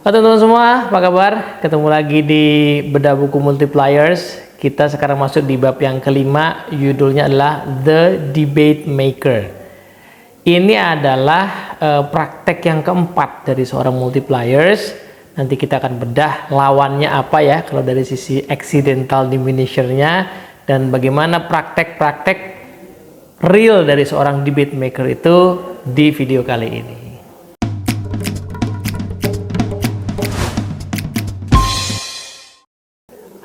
Halo teman-teman semua, apa kabar? Ketemu lagi di Bedah Buku Multipliers. Kita sekarang masuk di bab yang kelima, judulnya adalah The Debate Maker. Ini adalah praktek yang keempat dari seorang multipliers. Nanti kita akan bedah lawannya apa ya, kalau dari sisi accidental diminishernya, dan bagaimana praktek-praktek real dari seorang debate maker itu di video kali ini.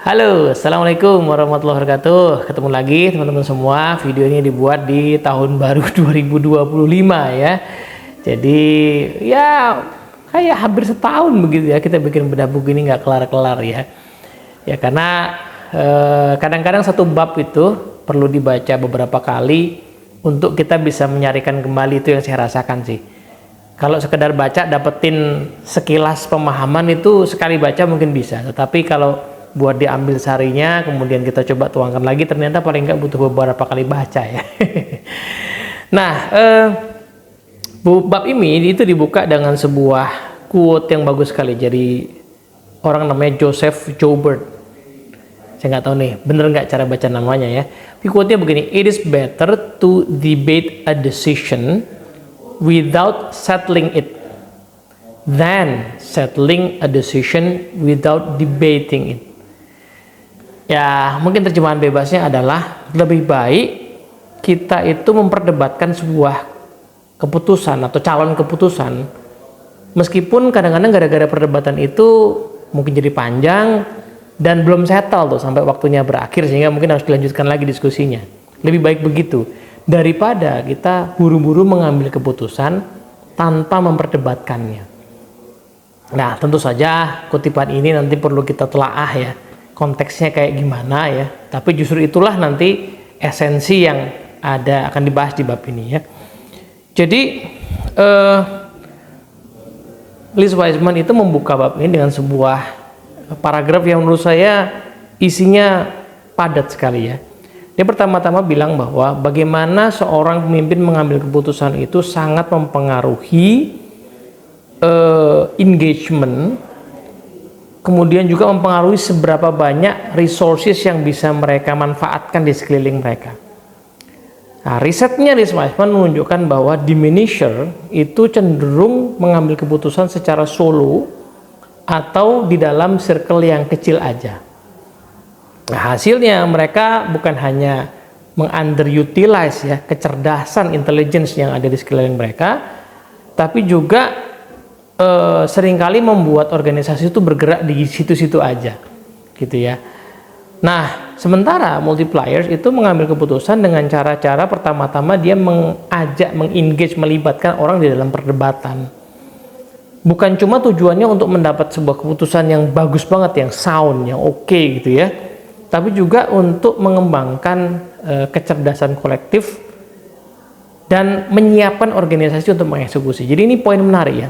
Halo, assalamualaikum warahmatullahi wabarakatuh. Ketemu lagi teman-teman semua. Video ini dibuat di tahun baru 2025 ya. Jadi ya kayak hampir setahun begitu ya kita bikin bedah buku ini nggak kelar-kelar ya. Ya karena kadang-kadang satu bab itu perlu dibaca beberapa kali untuk kita bisa menyarikan kembali, itu yang saya rasakan sih. Kalau sekedar baca dapetin sekilas pemahaman itu sekali baca mungkin bisa, tetapi kalau buat diambil sarinya kemudian kita coba tuangkan lagi, ternyata paling nggak butuh beberapa kali baca ya. Nah, bab ini itu dibuka dengan sebuah quote yang bagus sekali. Jadi orang namanya Joseph Joubert, saya nggak tahu nih bener nggak cara baca namanya ya, tapi quote-nya begini: "It is better to debate a decision without settling it than settling a decision without debating it." Ya, mungkin terjemahan bebasnya adalah lebih baik kita itu memperdebatkan sebuah keputusan atau calon keputusan, meskipun kadang-kadang gara-gara perdebatan itu mungkin jadi panjang dan belum settle tuh sampai waktunya berakhir, sehingga mungkin harus dilanjutkan lagi diskusinya. Lebih baik begitu daripada kita buru-buru mengambil keputusan tanpa memperdebatkannya. Nah, tentu saja kutipan ini nanti perlu kita telaah ya, konteksnya kayak gimana ya, tapi justru itulah nanti esensi yang akan dibahas di bab ini ya. Jadi Lee Wiseman itu membuka bab ini dengan sebuah paragraf yang menurut saya isinya padat sekali ya. Dia pertama-tama bilang bahwa bagaimana seorang pemimpin mengambil keputusan itu sangat mempengaruhi engagement, kemudian juga mempengaruhi seberapa banyak resources yang bisa mereka manfaatkan di sekeliling mereka. Nah, risetnya Lee Wiseman menunjukkan bahwa diminisher itu cenderung mengambil keputusan secara solo atau di dalam circle yang kecil aja. Nah, hasilnya mereka bukan hanya mengunderutilize ya kecerdasan intelligence yang ada di sekeliling mereka, tapi juga seringkali membuat organisasi itu bergerak di situ-situ aja gitu ya. Nah, sementara multipliers itu mengambil keputusan dengan cara-cara pertama-tama dia mengengage, melibatkan orang di dalam perdebatan. Bukan cuma tujuannya untuk mendapat sebuah keputusan yang bagus banget, yang sound, yang oke gitu ya, tapi juga untuk mengembangkan kecerdasan kolektif dan menyiapkan organisasi untuk mengeksekusi. Jadi ini poin menarik ya.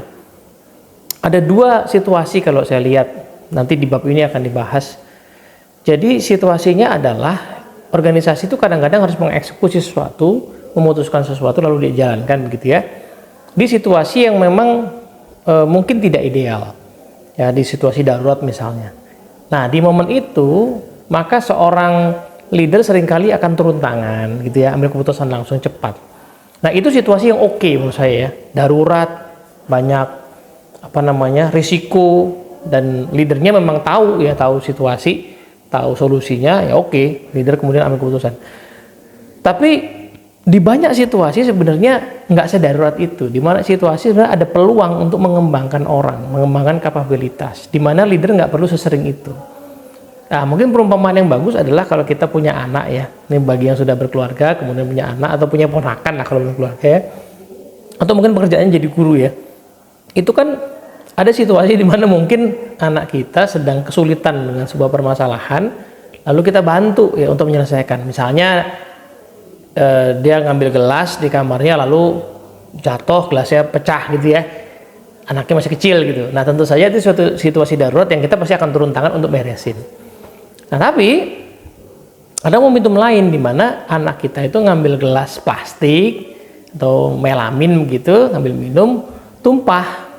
Ada dua situasi kalau saya lihat, nanti di bab ini akan dibahas. Jadi situasinya adalah organisasi itu kadang-kadang harus mengeksekusi sesuatu, memutuskan sesuatu lalu dijalankan begitu ya. Di situasi yang memang mungkin tidak ideal, ya di situasi darurat misalnya. Nah, di momen itu maka seorang leader seringkali akan turun tangan gitu ya, ambil keputusan langsung cepat. Nah, itu situasi yang oke menurut saya ya, darurat, banyak risiko, dan leadernya memang tahu situasi, tahu solusinya, ya oke, leader kemudian ambil keputusan. Tapi di banyak situasi sebenarnya nggak sedarurat itu, di mana situasi sebenarnya ada peluang untuk mengembangkan orang, mengembangkan kapabilitas, di mana leader nggak perlu sesering itu. Nah, mungkin perumpamaan yang bagus adalah kalau kita punya anak ya, ini bagi yang sudah berkeluarga kemudian punya anak atau punya ponakan lah kalau berkeluarga ya, atau mungkin pekerjaannya jadi guru ya. Itu kan ada situasi di mana mungkin anak kita sedang kesulitan dengan sebuah permasalahan, lalu kita bantu ya untuk menyelesaikan. Misalnya dia ngambil gelas di kamarnya lalu jatuh, gelasnya pecah gitu ya, anaknya masih kecil gitu. Nah, tentu saja itu suatu situasi darurat yang kita pasti akan turun tangan untuk beresin. Nah, tapi ada momentum lain di mana anak kita itu ngambil gelas plastik atau melamin gitu, ngambil minum, tumpah.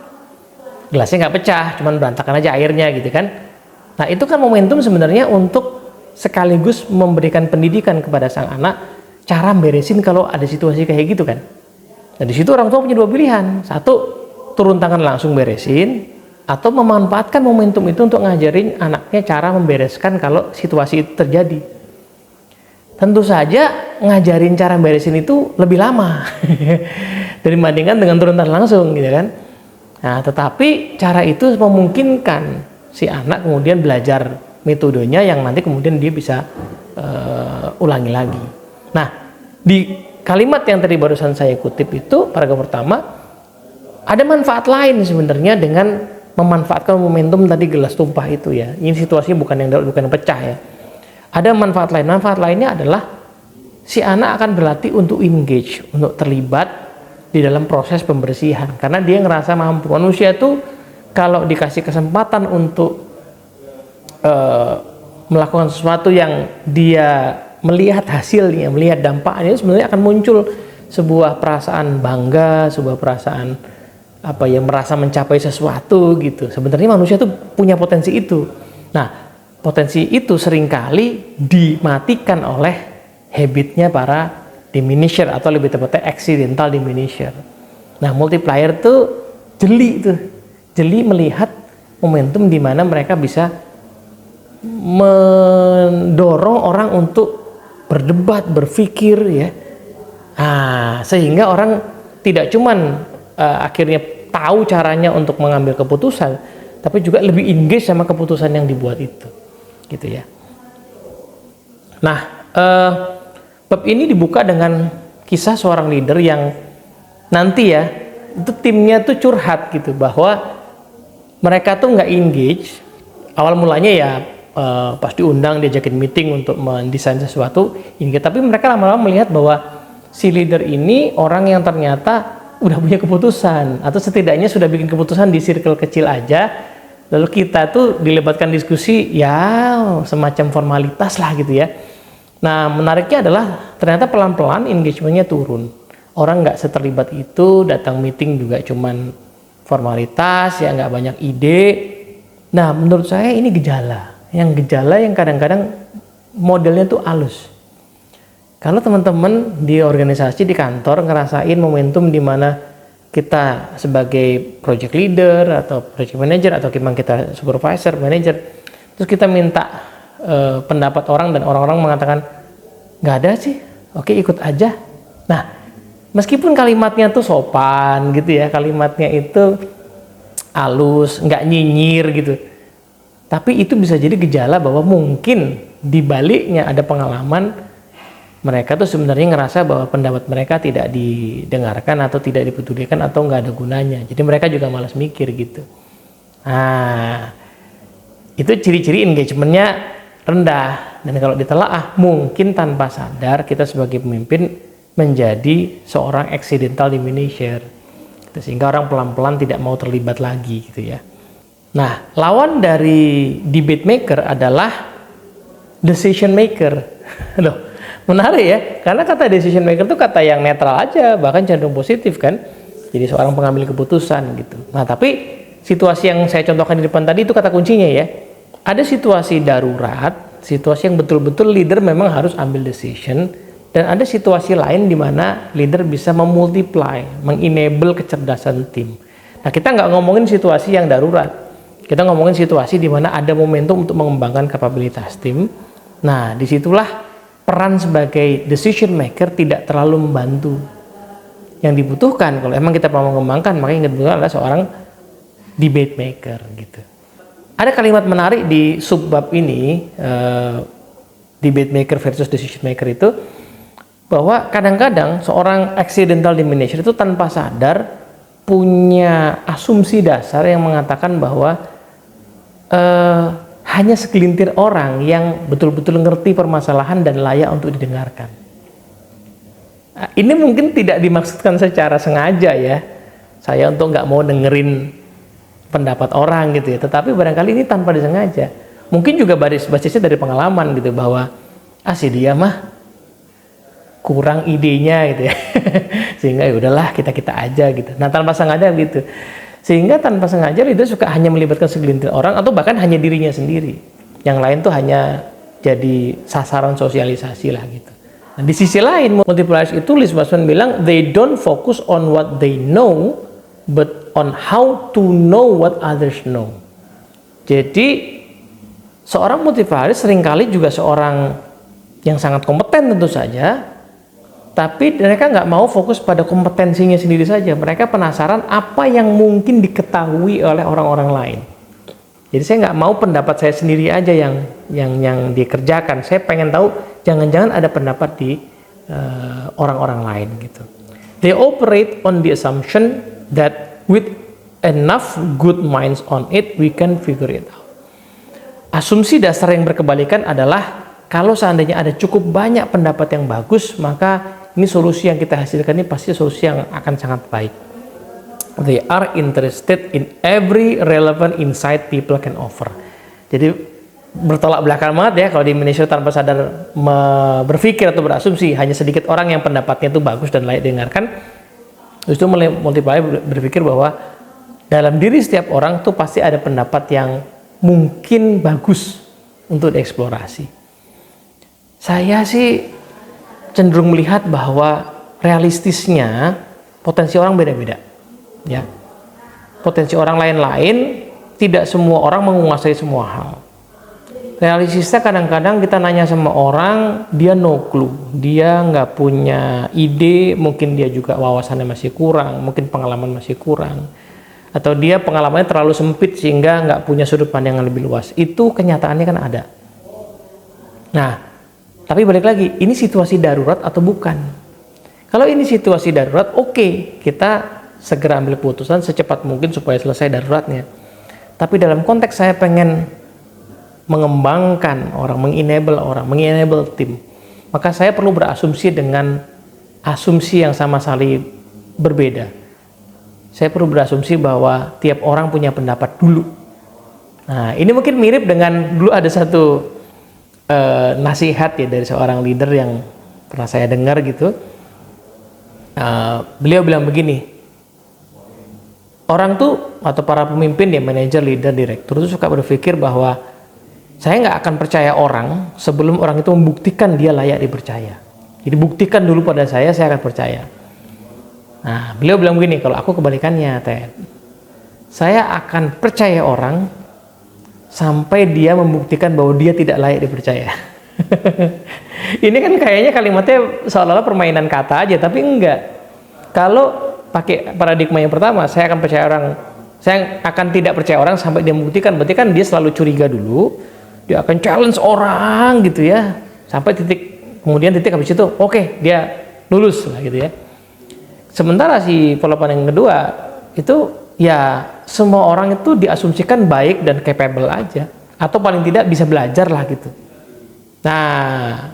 gelasnya nggak pecah, cuman berantakan aja airnya gitu kan. Nah itu kan momentum sebenarnya untuk sekaligus memberikan pendidikan kepada sang anak cara beresin kalau ada situasi kayak gitu kan. Nah di situ orang tua punya dua pilihan, satu turun tangan langsung beresin, atau memanfaatkan momentum itu untuk ngajarin anaknya cara membereskan kalau situasi itu terjadi. Tentu saja ngajarin cara beresin itu lebih lama dibandingkan dengan turun tangan langsung gitu kan. Nah, tetapi cara itu memungkinkan si anak kemudian belajar metodenya yang nanti kemudian dia bisa ulangi lagi. Nah, di kalimat yang tadi barusan saya kutip itu, paragraf pertama, ada manfaat lain sebenarnya dengan memanfaatkan momentum tadi gelas tumpah itu ya. Ini situasinya bukan yang pecah ya. Ada manfaat lain. Manfaat lainnya adalah si anak akan berlatih untuk engage, untuk terlibat di dalam proses pembersihan, karena dia ngerasa mampu. Manusia itu kalau dikasih kesempatan untuk melakukan sesuatu yang dia melihat hasilnya, melihat dampaknya, sebenarnya akan muncul sebuah perasaan bangga, sebuah perasaan merasa mencapai sesuatu gitu. Sebenarnya manusia tuh punya potensi itu. Nah, potensi itu seringkali dimatikan oleh habitnya para diminisher, atau lebih tepatnya accidental diminisher. Nah, multiplier tuh jeli melihat momentum di mana mereka bisa mendorong orang untuk berdebat, berpikir ya. Nah, sehingga orang tidak cuman akhirnya tahu caranya untuk mengambil keputusan, tapi juga lebih engage sama keputusan yang dibuat itu, gitu ya. Nah, bab ini dibuka dengan kisah seorang leader yang nanti ya, itu timnya tuh curhat gitu, bahwa mereka tuh nggak engage. Awal mulanya ya pas diundang diajakin meeting untuk mendesain sesuatu, tapi mereka lama-lama melihat bahwa si leader ini orang yang ternyata udah punya keputusan, atau setidaknya sudah bikin keputusan di circle kecil aja, lalu kita tuh dilebatkan diskusi ya semacam formalitas lah gitu ya. Nah, menariknya adalah ternyata pelan-pelan engagementnya turun. Orang nggak seterlibat itu, datang meeting juga cuman formalitas, ya nggak banyak ide. Nah, menurut saya ini gejala yang kadang-kadang modelnya tuh halus. Kalau teman-teman di organisasi, di kantor ngerasain momentum di mana kita sebagai project leader atau project manager atau kita supervisor, manager, terus kita minta pendapat orang dan orang-orang mengatakan nggak ada sih, oke ikut aja. Nah, meskipun kalimatnya tuh sopan gitu ya, kalimatnya itu halus, nggak nyinyir gitu, tapi itu bisa jadi gejala bahwa mungkin di baliknya ada pengalaman mereka tuh sebenarnya ngerasa bahwa pendapat mereka tidak didengarkan atau tidak dipedulikan atau nggak ada gunanya, jadi mereka juga malas mikir gitu. Nah, itu ciri-ciri engagementnya rendah, dan kalau ditelaah mungkin tanpa sadar kita sebagai pemimpin menjadi seorang accidental diminisher, sehingga orang pelan-pelan tidak mau terlibat lagi gitu ya. Nah, lawan dari debate maker adalah decision maker. Loh, menarik ya, karena kata decision maker itu kata yang netral aja, bahkan cenderung positif kan, jadi seorang pengambil keputusan gitu. Nah, tapi situasi yang saya contohkan di depan tadi itu kata kuncinya ya. Ada situasi darurat, situasi yang betul-betul leader memang harus ambil decision, dan ada situasi lain di mana leader bisa memultiply, mengenable kecerdasan tim. Nah, kita nggak ngomongin situasi yang darurat, kita ngomongin situasi di mana ada momentum untuk mengembangkan kapabilitas tim. Nah, disitulah peran sebagai decision maker tidak terlalu membantu. Yang dibutuhkan kalau emang kita mau mengembangkan, maka yang dibutuhkan adalah seorang debate maker gitu. Ada kalimat menarik di subbab ini, debate maker versus decision maker itu, bahwa kadang-kadang seorang accidental diminisher itu tanpa sadar punya asumsi dasar yang mengatakan bahwa hanya segelintir orang yang betul-betul ngerti permasalahan dan layak untuk didengarkan. Nah, ini mungkin tidak dimaksudkan secara sengaja ya, saya untuk nggak mau dengerin pendapat orang gitu ya, tetapi barangkali ini tanpa disengaja. Mungkin juga basisnya dari pengalaman gitu, bahwa si dia mah kurang idenya gitu ya sehingga ya udahlah kita aja gitu. Nah, tanpa sengaja gitu. Sehingga tanpa sengaja leader suka hanya melibatkan segelintir orang atau bahkan hanya dirinya sendiri. Yang lain tuh hanya jadi sasaran sosialisasi lah gitu. Nah, di sisi lain, multipliers itu Lee Smithman bilang, they don't focus on what they know, but on how to know what others know. Jadi, seorang multiplier seringkali juga seorang yang sangat kompeten tentu saja, tapi mereka nggak mau fokus pada kompetensinya sendiri saja. Mereka penasaran apa yang mungkin diketahui oleh orang-orang lain. Jadi saya nggak mau pendapat saya sendiri aja yang dikerjakan. Saya pengen tahu jangan-jangan ada pendapat di orang-orang lain gitu. They operate on the assumption that with enough good minds on it, we can figure it out. Asumsi dasar yang berkebalikan adalah kalau seandainya ada cukup banyak pendapat yang bagus, maka ini solusi yang kita hasilkan ini pasti solusi yang akan sangat baik. They are interested in every relevant insight people can offer. Jadi bertolak belakang banget ya kalau di Indonesia tanpa sadar berpikir atau berasumsi hanya sedikit orang yang pendapatnya itu bagus dan layak dengarkan. Justru multiplier berpikir bahwa dalam diri setiap orang tuh pasti ada pendapat yang mungkin bagus untuk dieksplorasi. Saya sih cenderung melihat bahwa realistisnya potensi orang beda-beda. Ya, potensi orang lain-lain, tidak semua orang menguasai semua hal. Realistisnya kadang-kadang kita nanya sama orang, dia no clue, dia nggak punya ide, mungkin dia juga wawasannya masih kurang, mungkin pengalaman masih kurang, atau dia pengalamannya terlalu sempit sehingga nggak punya sudut pandang yang lebih luas. Itu kenyataannya kan ada. Nah, tapi balik lagi, ini situasi darurat atau bukan? Kalau ini situasi darurat, oke, kita segera ambil keputusan secepat mungkin supaya selesai daruratnya. Tapi dalam konteks saya pengen mengembangkan orang, mengenable tim, maka saya perlu berasumsi dengan asumsi yang sama sekali berbeda. Saya perlu berasumsi bahwa tiap orang punya pendapat dulu. Nah, ini mungkin mirip dengan dulu ada satu nasihat ya dari seorang leader yang pernah saya dengar gitu. Beliau bilang begini, orang tuh atau para pemimpin ya, manajer, leader, direktur itu suka berpikir bahwa saya nggak akan percaya orang sebelum orang itu membuktikan dia layak dipercaya. Jadi buktikan dulu pada saya akan percaya. Nah, beliau bilang begini, kalau aku kebalikannya, Ted, saya akan percaya orang sampai dia membuktikan bahwa dia tidak layak dipercaya. Ini kan kayaknya kalimatnya seolah-olah permainan kata aja, tapi enggak. Kalau pakai paradigma yang pertama, saya akan tidak percaya orang sampai dia membuktikan, berarti kan dia selalu curiga dulu, dia akan challenge orang gitu ya, sampai kemudian titik habis itu, oke, dia lulus lah gitu ya. Sementara si pola pandang yang kedua itu ya semua orang itu diasumsikan baik dan capable aja, atau paling tidak bisa belajar lah gitu. Nah,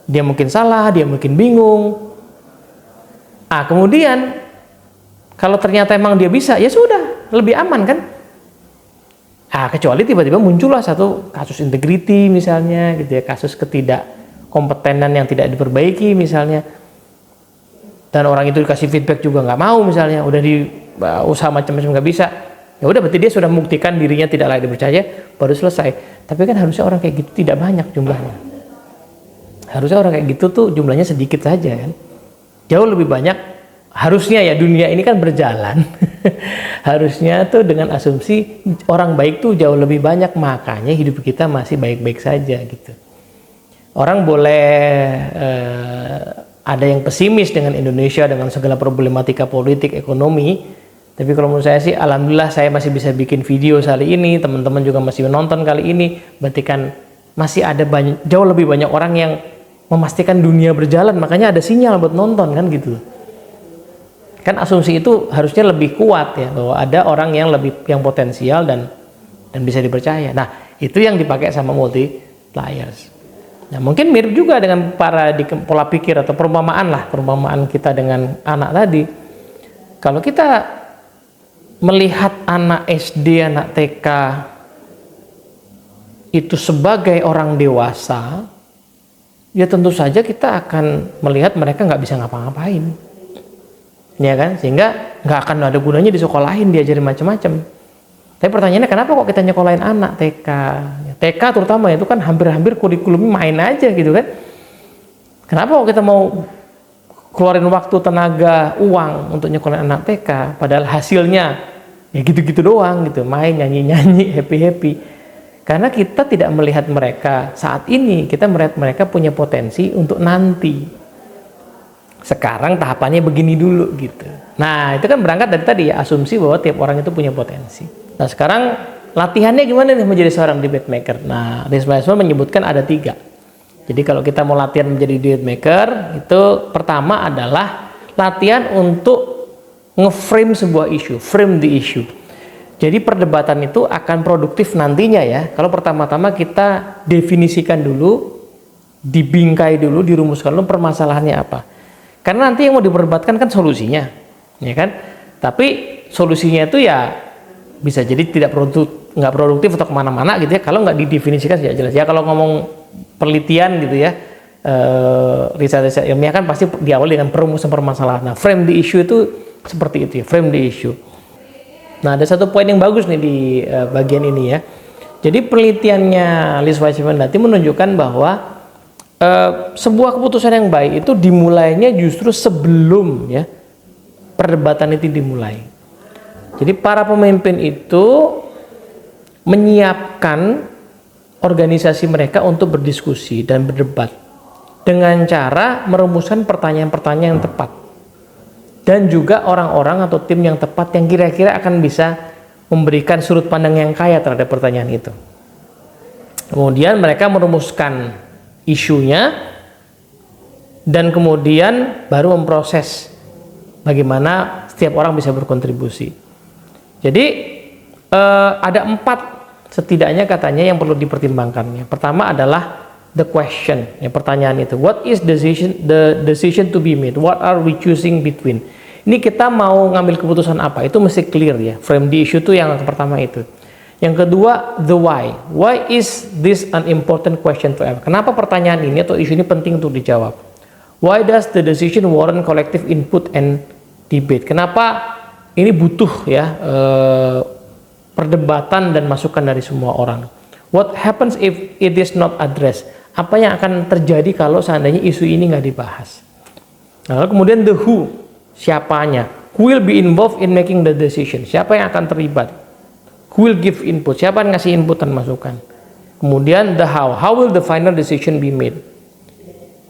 dia mungkin salah, dia mungkin bingung. Kemudian kalau ternyata emang dia bisa, ya sudah, lebih aman kan? Kecuali tiba-tiba muncullah satu kasus integrity misalnya gitu ya, kasus ketidakkompetenan yang tidak diperbaiki misalnya. Dan orang itu dikasih feedback juga nggak mau misalnya, udah di usaha macam-macam nggak bisa, ya udah berarti dia sudah membuktikan dirinya tidak layak dipercaya, baru selesai. Tapi kan harusnya orang kayak gitu tidak banyak jumlahnya. Harusnya orang kayak gitu tuh jumlahnya sedikit saja kan. Jauh lebih banyak harusnya ya, dunia ini kan berjalan. Harusnya tuh dengan asumsi orang baik tuh jauh lebih banyak, makanya hidup kita masih baik-baik saja gitu. Orang boleh ada yang pesimis dengan Indonesia dengan segala problematika politik, ekonomi, tapi kalau menurut saya sih alhamdulillah saya masih bisa bikin video kali ini, teman-teman juga masih menonton kali ini, berarti kan masih ada jauh lebih banyak orang yang memastikan dunia berjalan, makanya ada sinyal buat nonton kan gitu. Kan asumsi itu harusnya lebih kuat ya, bahwa ada orang yang potensial dan bisa dipercaya. Nah, itu yang dipakai sama multipliers. Nah, mungkin mirip juga dengan pola pikir atau perumpamaan kita dengan anak tadi. Kalau kita melihat anak SD, anak TK itu sebagai orang dewasa, ya tentu saja kita akan melihat mereka nggak bisa ngapa-ngapain. ya kan? Sehingga nggak akan ada gunanya disekolahin, diajarin macam-macam. Tapi pertanyaannya kenapa kok kita nyekolahin anak TK? TK terutama itu kan hampir-hampir kurikulumnya main aja gitu kan? Kenapa kok kita mau keluarin waktu, tenaga, uang untuk nyekolahin anak TK? Padahal hasilnya ya gitu-gitu doang gitu, main, nyanyi-nyanyi, happy-happy. Karena kita tidak melihat mereka saat ini, kita melihat mereka punya potensi untuk nanti. Sekarang tahapannya begini dulu gitu. Nah itu kan berangkat dari tadi ya, asumsi bahwa tiap orang itu punya potensi. Nah sekarang latihannya gimana nih menjadi seorang debate maker? Nah Risma menyebutkan ada 3. Jadi kalau kita mau latihan menjadi debate maker, itu pertama adalah latihan untuk nge-frame sebuah isu, frame the issue. Jadi perdebatan itu akan produktif nantinya ya, kalau pertama-tama kita definisikan dulu, dibingkai dulu, dirumuskan dulu permasalahannya apa. Karena nanti yang mau diperdebatkan kan solusinya, ya kan? Tapi solusinya itu ya bisa jadi nggak produktif atau kemana-mana gitu ya, kalau nggak didefinisikan tidak jelas. Ya kalau ngomong penelitian gitu ya, riset ilmiah kan pasti diawali dengan perumusan permasalahan. Nah, frame the issue itu seperti itu ya, frame the issue. Nah, ada satu poin yang bagus nih di bagian ini ya. Jadi penelitiannya Liz Wiseman nanti menunjukkan bahwa sebuah keputusan yang baik itu dimulainya justru sebelum ya perdebatan itu dimulai. Jadi para pemimpin itu menyiapkan organisasi mereka untuk berdiskusi dan berdebat dengan cara merumuskan pertanyaan-pertanyaan yang tepat, dan juga orang-orang atau tim yang tepat yang kira-kira akan bisa memberikan sudut pandang yang kaya terhadap pertanyaan itu. Kemudian mereka merumuskan isunya dan kemudian baru memproses bagaimana setiap orang bisa berkontribusi. Jadi ada 4 setidaknya katanya yang perlu dipertimbangkannya. Pertama adalah the question, ya, pertanyaan itu. What is the decision to be made? What are we choosing between? Ini kita mau ngambil keputusan apa? Itu mesti clear ya. Frame the issue itu yang pertama itu. Yang kedua, the why. Why is this an important question to have? Kenapa pertanyaan ini atau isu ini penting untuk dijawab? Why does the decision warrant collective input and debate? Kenapa ini butuh ya perdebatan dan masukan dari semua orang? What happens if it is not addressed? Apa yang akan terjadi kalau seandainya isu ini nggak dibahas? Lalu kemudian the who, siapanya? Who will be involved in making the decision? Siapa yang akan terlibat? Who will give input? Siapa yang ngasih input dan masukan? Kemudian the how will the final decision be made?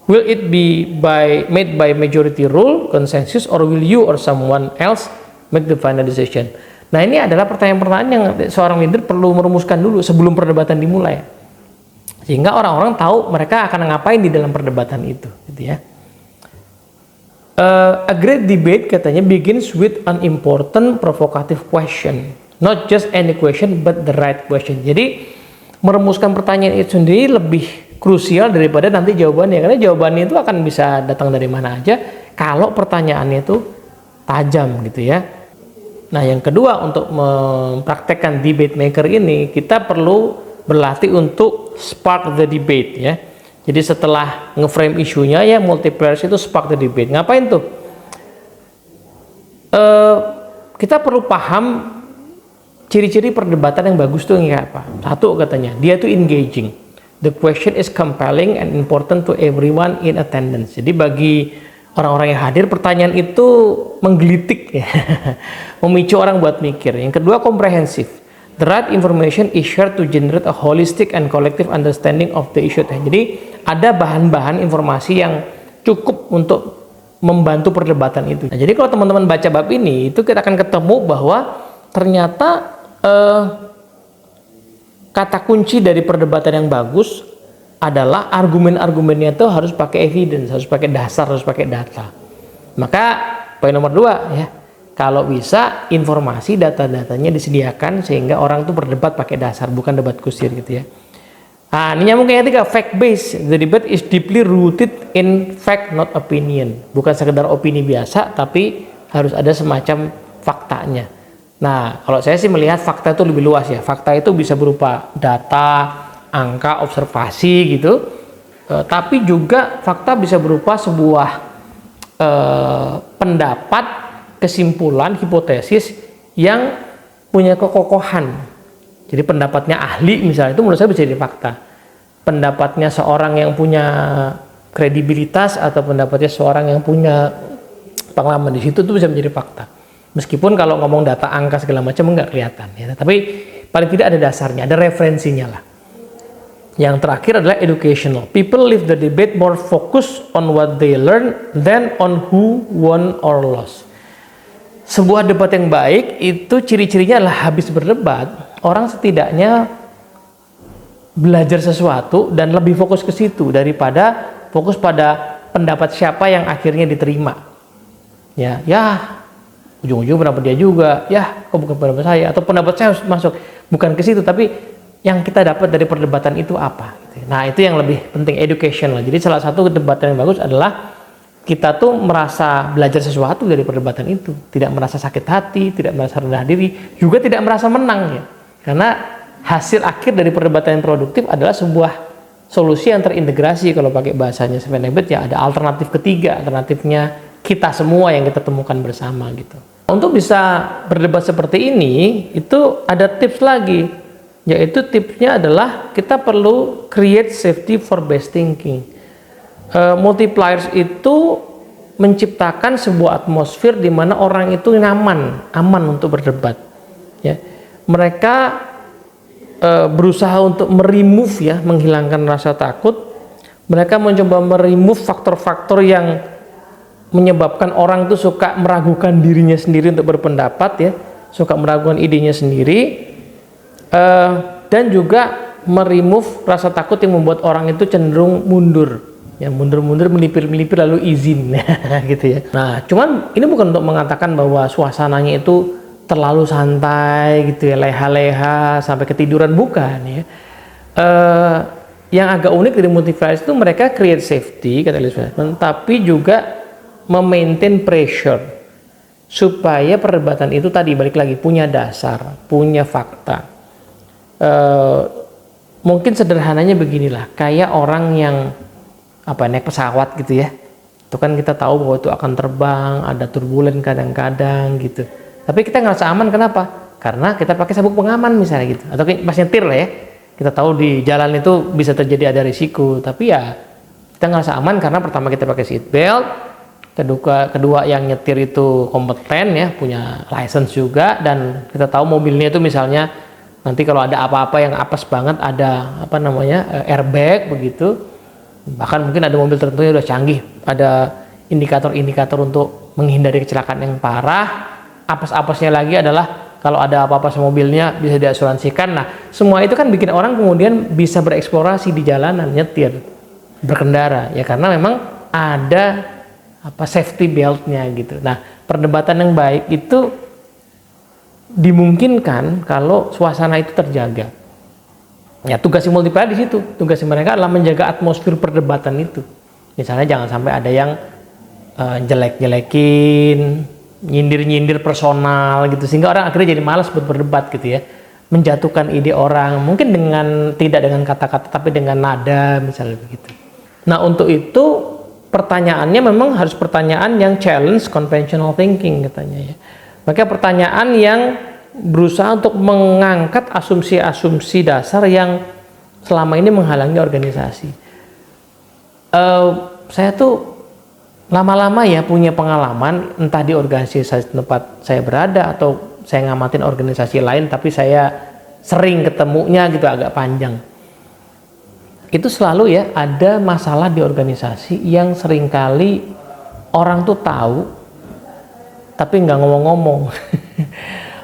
Will it be made by majority rule, consensus, or will you or someone else make the final decision? Nah ini adalah pertanyaan-pertanyaan yang seorang leader perlu merumuskan dulu sebelum perdebatan dimulai, sehingga orang-orang tahu mereka akan ngapain di dalam perdebatan itu, gitu ya. A great debate katanya begins with an important provocative question, not just any question but the right question. Jadi merumuskan pertanyaan itu sendiri lebih krusial daripada nanti jawabannya, karena jawabannya itu akan bisa datang dari mana aja kalau pertanyaannya itu tajam gitu ya. Nah yang kedua, untuk mempraktekkan debate maker ini kita perlu berlatih untuk spark the debate ya. Jadi setelah ngeframe isunya ya, multipliers itu spark the debate. Ngapain tuh? Kita perlu paham ciri-ciri perdebatan yang bagus tuh kayak apa. Satu katanya, dia tuh engaging. The question is compelling and important to everyone in attendance. Jadi bagi orang-orang yang hadir, pertanyaan itu menggelitik ya, memicu orang buat mikir. Yang kedua, komprehensif. The right information is shared to generate a holistic and collective understanding of the issue. Jadi ada bahan-bahan informasi yang cukup untuk membantu perdebatan itu. Nah, jadi kalau teman-teman baca bab ini, itu kita akan ketemu bahwa ternyata kata kunci dari perdebatan yang bagus adalah argumen-argumennya itu harus pakai evidence, harus pakai dasar, harus pakai data. Maka poin nomor 2 ya, kalau bisa informasi data-datanya disediakan sehingga orang tuh berdebat pakai dasar, bukan debat kusir gitu ya. Nah, ini nyambung kayak ketiga, fact based. The debate is deeply rooted in fact, not opinion. Bukan sekedar opini biasa, tapi harus ada semacam faktanya. Nah, kalau saya sih melihat fakta itu lebih luas ya. Fakta itu bisa berupa data, angka, observasi gitu, tapi juga fakta bisa berupa sebuah pendapat kesimpulan, hipotesis yang punya kekokohan. Jadi pendapatnya ahli misalnya itu menurut saya bisa jadi fakta. Pendapatnya seorang yang punya kredibilitas atau pendapatnya seorang yang punya pengalaman di situ itu bisa menjadi fakta. Meskipun kalau ngomong data angka segala macam nggak kelihatan ya, tapi paling tidak ada dasarnya, ada referensinya lah. Yang terakhir adalah educational. People leave the debate more focused on what they learn than on who won or lost. Sebuah debat yang baik itu ciri-cirinya adalah habis berdebat, orang setidaknya belajar sesuatu dan lebih fokus ke situ daripada fokus pada pendapat siapa yang akhirnya diterima. Ya, ujung-ujung pendapat dia juga, kok bukan pendapat saya, atau pendapat saya harus masuk, bukan ke situ, tapi yang kita dapat dari perdebatan itu apa. Nah, itu yang lebih penting, education lah. Jadi salah satu perdebatan yang bagus adalah kita tuh merasa belajar sesuatu dari perdebatan itu, tidak merasa sakit hati, tidak merasa rendah diri, juga tidak merasa menang ya. Karena hasil akhir dari perdebatan yang produktif adalah sebuah solusi yang terintegrasi. Kalau pakai bahasanya Sven Neighbert ya ada alternatif ketiga, alternatifnya kita semua yang kita temukan bersama gitu. Untuk bisa berdebat seperti ini itu ada tips lagi, yaitu tipsnya adalah kita perlu create safety for best thinking. Multipliers itu menciptakan sebuah atmosfer di mana orang itu aman untuk berdebat ya. Mereka berusaha untuk menghilangkan rasa takut. Mereka mencoba meremove faktor-faktor yang menyebabkan orang itu suka meragukan dirinya sendiri untuk berpendapat ya, suka meragukan idenya sendiri, dan juga meremove rasa takut yang membuat orang itu cenderung mundur. Ya, mundur-mundur, melipir-melipir lalu izin gitu ya. Nah, cuman ini bukan untuk mengatakan bahwa suasananya itu terlalu santai gitu ya, leha-leha sampai ketiduran, bukan ya. Yang agak unik dari multipliers itu mereka create safety kata Elizabeth, tapi juga memaintain pressure supaya perdebatan itu tadi balik lagi punya dasar, punya fakta. Mungkin sederhananya beginilah, kayak orang yang naik pesawat gitu ya, itu kan kita tahu bahwa itu akan terbang, ada turbulen kadang-kadang gitu, tapi kita ngerasa aman. Kenapa? Karena kita pakai sabuk pengaman misalnya gitu, atau pas nyetir lah ya, kita tahu di jalan itu bisa terjadi ada risiko, tapi ya kita ngerasa aman karena pertama kita pakai seat belt, kedua yang nyetir itu kompeten ya, punya license juga, dan kita tahu mobilnya itu misalnya nanti kalau ada apa-apa yang apes banget ada airbag begitu. Bahkan mungkin ada mobil tertentu yang udah canggih, ada indikator-indikator untuk menghindari kecelakaan yang parah. Apes-apesnya lagi adalah kalau ada apa-apa sama mobilnya bisa diasuransikan. Nah, semua itu kan bikin orang kemudian bisa bereksplorasi di jalanan, nyetir, berkendara ya, karena memang ada safety beltnya gitu. Nah, perdebatan yang baik itu dimungkinkan kalau suasana itu terjaga. Ya, tugas multiplier di situ. Tugas mereka adalah menjaga atmosfer perdebatan itu. Misalnya jangan sampai ada yang jelek-jelekin, nyindir-nyindir personal gitu, sehingga orang akhirnya jadi malas buat berdebat gitu ya. Menjatuhkan ide orang, mungkin tidak dengan kata-kata tapi dengan nada misalnya begitu. Nah, untuk itu pertanyaannya memang harus pertanyaan yang challenge conventional thinking katanya ya. Maka pertanyaan yang berusaha untuk mengangkat asumsi-asumsi dasar yang selama ini menghalangi organisasi. Saya tuh lama-lama ya punya pengalaman, entah di organisasi tempat saya berada atau saya ngamatin organisasi lain, tapi saya sering ketemunya gitu agak panjang. Itu selalu ya ada masalah di organisasi yang seringkali orang tuh tahu tapi nggak ngomong-ngomong.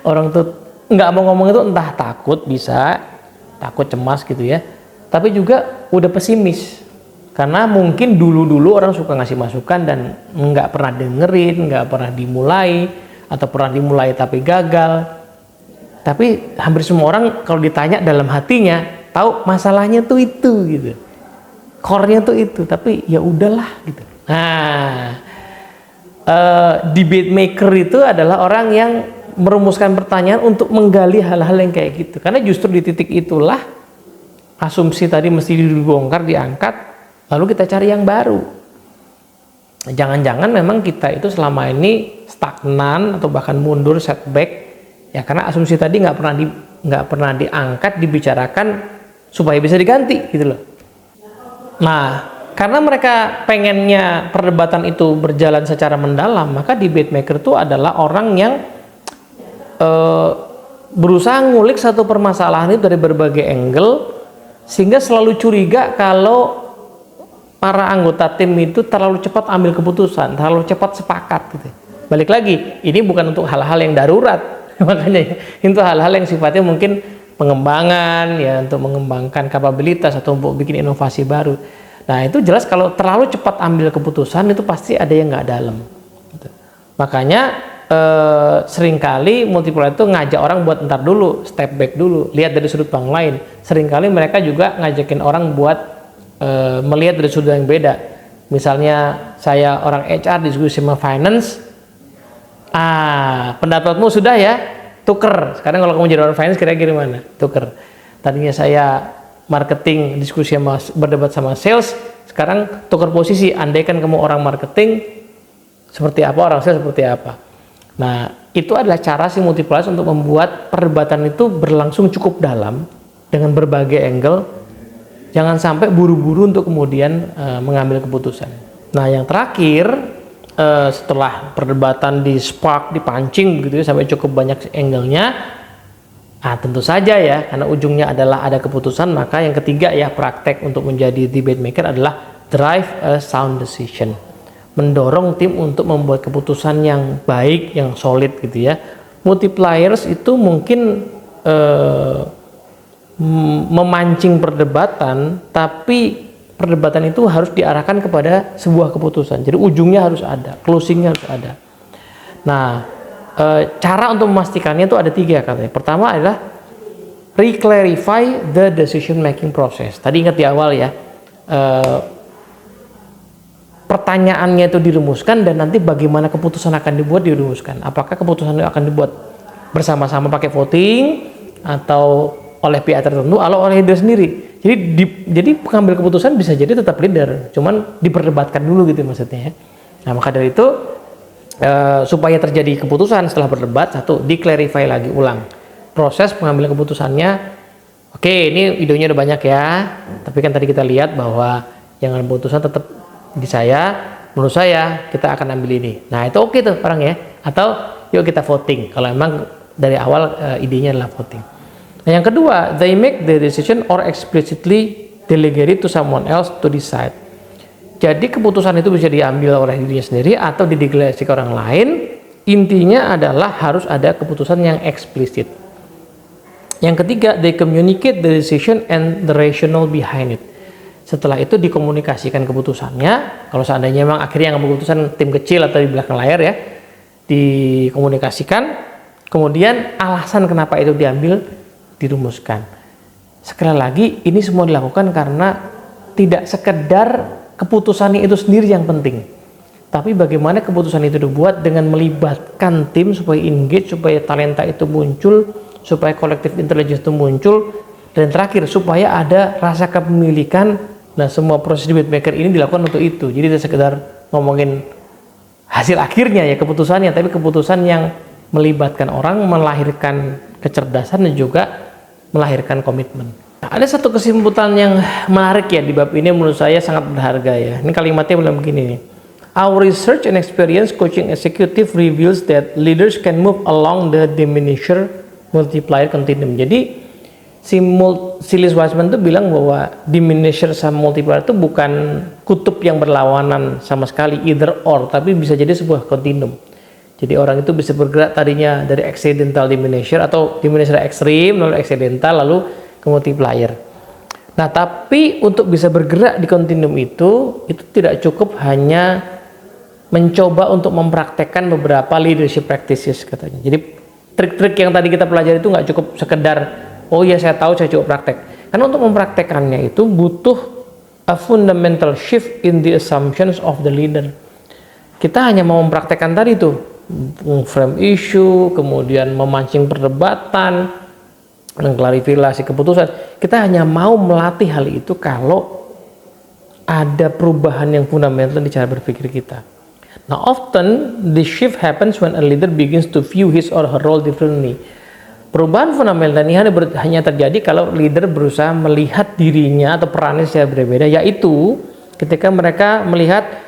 Orang tuh nggak mau ngomong itu entah takut, takut cemas gitu ya, tapi juga udah pesimis karena mungkin dulu orang suka ngasih masukan dan nggak pernah dengerin, nggak pernah dimulai, atau pernah dimulai tapi gagal. Tapi hampir semua orang kalau ditanya dalam hatinya tahu masalahnya tuh itu gitu, core-nya tuh itu, tapi ya udahlah gitu. Nah, debate maker itu adalah orang yang merumuskan pertanyaan untuk menggali hal-hal yang kayak gitu, karena justru di titik itulah asumsi tadi mesti dibongkar, diangkat, lalu kita cari yang baru. Jangan-jangan memang kita itu selama ini stagnan atau bahkan mundur, setback, ya karena asumsi tadi nggak pernah diangkat, dibicarakan supaya bisa diganti gitu loh. Nah, karena mereka pengennya perdebatan itu berjalan secara mendalam, maka debate maker itu adalah orang yang berusaha ngulik satu permasalahan itu dari berbagai angle, sehingga selalu curiga kalau para anggota tim itu terlalu cepat ambil keputusan, terlalu cepat sepakat gitu. Balik lagi, ini bukan untuk hal-hal yang darurat, makanya itu hal-hal yang sifatnya mungkin pengembangan, ya untuk mengembangkan kapabilitas atau untuk bikin inovasi baru. Nah itu jelas kalau terlalu cepat ambil keputusan itu pasti ada yang nggak dalam. Gitu. Makanya seringkali multiplier itu ngajak orang buat ntar dulu, step back dulu, lihat dari sudut pandang lain. Seringkali mereka juga ngajakin orang buat melihat dari sudut yang beda. Misalnya saya orang HR diskusi sama finance, pendapatmu sudah ya, tuker. Sekarang kalau kamu jadi orang finance kira-kira gimana? Tuker. Tadinya saya marketing diskusi sama berdebat sama sales, sekarang tukar posisi, andaikan kamu orang marketing seperti apa, orang sales seperti apa. Nah itu adalah cara si multipliers untuk membuat perdebatan itu berlangsung cukup dalam dengan berbagai angle, jangan sampai buru-buru untuk kemudian mengambil keputusan. Nah yang terakhir, setelah perdebatan di spark, dipancing begitu sampai cukup banyak angle-nya, tentu saja ya, karena ujungnya adalah ada keputusan, maka yang ketiga ya praktek untuk menjadi debate maker adalah drive a sound decision, mendorong tim untuk membuat keputusan yang baik, yang solid gitu ya. Multipliers itu mungkin memancing perdebatan, tapi perdebatan itu harus diarahkan kepada sebuah keputusan, jadi ujungnya harus ada, closingnya harus ada. Nah cara untuk memastikannya itu ada 3 katanya. Pertama adalah reclarify the decision making process. Tadi ingat di awal ya, pertanyaannya itu dirumuskan dan nanti bagaimana keputusan akan dirumuskan. Apakah keputusan itu akan dibuat bersama-sama pakai voting atau oleh pihak tertentu atau oleh leader sendiri. Jadi pengambil keputusan bisa jadi tetap leader, cuman diperdebatkan dulu gitu maksudnya ya. Nah maka dari itu supaya terjadi keputusan setelah berdebat, satu, di-clarify lagi ulang proses pengambilan keputusannya. Oke, ini videonya udah banyak ya, tapi kan tadi kita lihat bahwa yang keputusan tetap di saya, menurut saya kita akan ambil ini. Nah itu oke tuh orang ya, atau yuk kita voting kalau memang dari awal idenya adalah voting. Nah yang kedua, they make the decision or explicitly delegate it to someone else to decide. Jadi keputusan itu bisa diambil oleh dirinya sendiri atau didelegasi ke orang lain. Intinya adalah harus ada keputusan yang eksplisit. Yang ketiga, they communicate the decision and the rationale behind it. Setelah itu dikomunikasikan keputusannya. Kalau seandainya memang akhirnya yang keputusan tim kecil atau di belakang layar ya, dikomunikasikan. Kemudian alasan kenapa itu diambil dirumuskan. Sekali lagi, ini semua dilakukan karena tidak sekedar keputusannya itu sendiri yang penting, tapi bagaimana keputusan itu dibuat dengan melibatkan tim supaya engage, supaya talenta itu muncul, supaya collective intelligence itu muncul, dan terakhir supaya ada rasa kepemilikan. Nah semua proses debate maker ini dilakukan untuk itu. Jadi tidak sekedar ngomongin hasil akhirnya ya keputusannya, tapi keputusan yang melibatkan orang, melahirkan kecerdasan dan juga melahirkan komitmen. Nah, ada satu kesimpulan yang menarik ya di bab ini, menurut saya sangat berharga ya. Ini kalimatnya bilang begini nih. Our research and experience coaching executive reveals that leaders can move along the diminisher multiplier continuum. Jadi si Liz Wiseman itu bilang bahwa diminisher sama multiplier itu bukan kutub yang berlawanan sama sekali, either or, tapi bisa jadi sebuah continuum. Jadi orang itu bisa bergerak tadinya dari accidental diminisher atau diminisher ekstrim lalu accidental lalu ke multiplier. Nah, tapi untuk bisa bergerak di continuum itu tidak cukup hanya mencoba untuk mempraktekkan beberapa leadership practices katanya. Jadi trik-trik yang tadi kita pelajari itu nggak cukup sekedar oh ya saya tahu saya cukup praktek. Karena untuk mempraktekannya itu butuh a fundamental shift in the assumptions of the leader. Kita hanya mau mempraktekkan tadi tuh frame issue, kemudian memancing perdebatan, mengklarifikasi keputusan. Kita hanya mau melatih hal itu kalau ada perubahan yang fundamental di cara berpikir kita. Now often the shift happens when a leader begins to view his or her role differently. Perubahan fundamental ini hanya terjadi kalau leader berusaha melihat dirinya atau perannya secara berbeda, yaitu ketika mereka melihat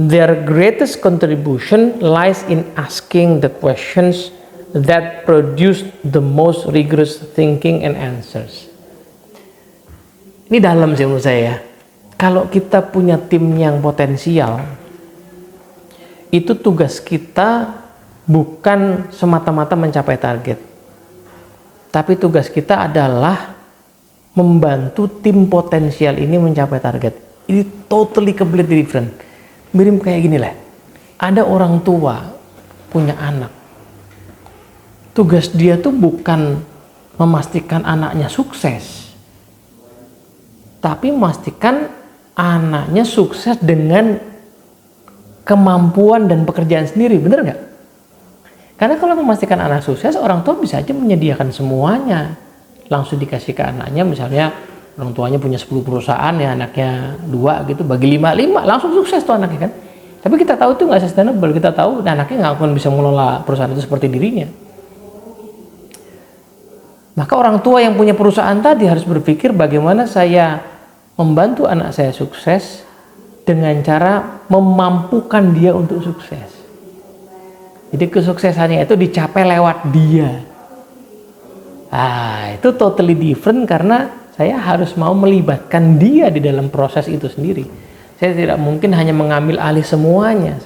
their greatest contribution lies in asking the questions that produce the most rigorous thinking and answers. Ini dalam sih menurut saya. Kalau kita punya tim yang potensial, itu tugas kita bukan semata-mata mencapai target, tapi tugas kita adalah membantu tim potensial ini mencapai target. Ini totally completely different. Mirip kayak gini lah. Ada orang tua punya anak. Tugas dia tuh bukan memastikan anaknya sukses, tapi memastikan anaknya sukses dengan kemampuan dan pekerjaan sendiri, bener nggak? Karena kalau memastikan anak sukses, orang tua bisa aja menyediakan semuanya, langsung dikasih ke anaknya. Misalnya orang tuanya punya 10 perusahaan, ya anaknya 2 gitu, bagi 5 langsung sukses tuh anaknya kan. Tapi kita tahu itu nggak sustainable, kita tahu anaknya nggak akan bisa mengelola perusahaan itu seperti dirinya. Maka orang tua yang punya perusahaan tadi harus berpikir bagaimana saya membantu anak saya sukses dengan cara memampukan dia untuk sukses. Jadi kesuksesannya itu dicapai lewat dia. Itu totally different karena saya harus mau melibatkan dia di dalam proses itu sendiri. Saya tidak mungkin hanya mengambil alih semuanya.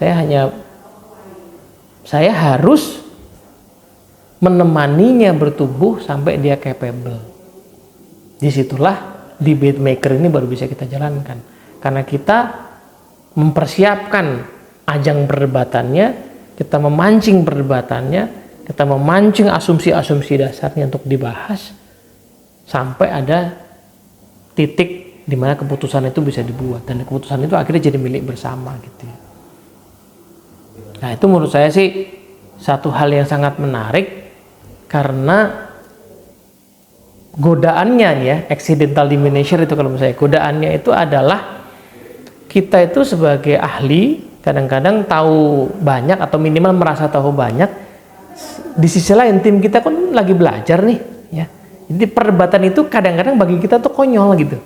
Saya harus menemaninya bertumbuh sampai dia capable. Disitulah debate maker ini baru bisa kita jalankan. Karena kita mempersiapkan ajang perdebatannya, kita memancing perdebatannya, kita memancing asumsi-asumsi dasarnya untuk dibahas sampai ada titik di mana keputusan itu bisa dibuat dan keputusan itu akhirnya jadi milik bersama gitu ya. Nah, itu menurut saya sih satu hal yang sangat menarik karena godaannya ya, accidental diminisher itu kalau menurut saya godaannya itu adalah kita itu sebagai ahli kadang-kadang tahu banyak atau minimal merasa tahu banyak. Di sisi lain tim kita kan lagi belajar nih ya. Jadi perdebatan itu kadang-kadang bagi kita tuh konyol gitu.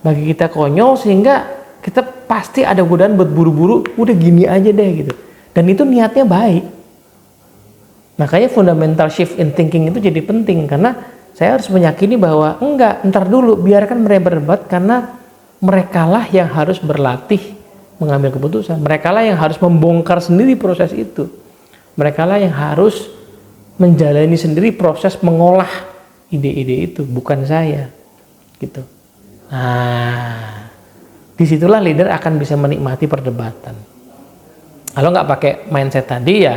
Bagi kita konyol sehingga kita pasti ada godaan buat buru-buru udah gini aja deh gitu. Dan itu niatnya baik. Makanya fundamental shift in thinking itu jadi penting karena saya harus meyakini bahwa entar dulu biarkan mereka berdebat karena merekalah yang harus berlatih mengambil keputusan. Merekalah yang harus membongkar sendiri proses itu. Merekalah yang harus menjalani sendiri proses mengolah ide-ide itu, bukan saya. Gitu. Nah, disitulah leader akan bisa menikmati perdebatan. Kalau nggak pakai mindset tadi ya,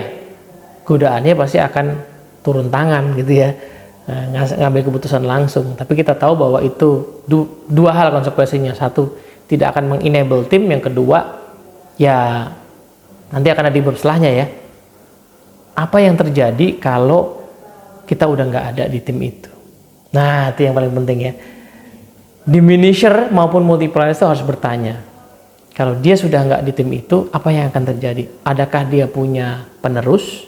godaannya pasti akan turun tangan gitu ya. Ngambil keputusan langsung, tapi kita tahu bahwa itu dua hal konsekuensinya. Satu, tidak akan mengenable tim. Yang kedua, ya nanti akan ada di bab setelahnya ya. Apa yang terjadi kalau kita udah nggak ada di tim itu? Nah, itu yang paling penting ya. Diminisher maupun multiplier itu harus bertanya. Kalau dia sudah nggak di tim itu, apa yang akan terjadi? Adakah dia punya penerus?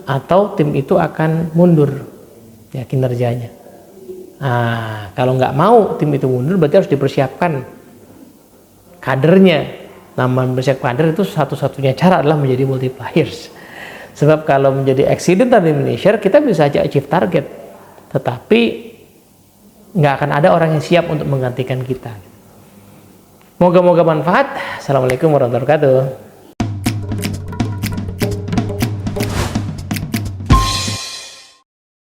Atau tim itu akan mundur ya kinerjanya. Nah, kalau nggak mau tim itu mundur berarti harus dipersiapkan kadernya. Nama mempersiapkan kader itu satu-satunya cara adalah menjadi multipliers. Sebab kalau menjadi accidental diminisher kita bisa aja achieve target, tetapi nggak akan ada orang yang siap untuk menggantikan kita. Moga-moga manfaat. Assalamualaikum warahmatullahi wabarakatuh.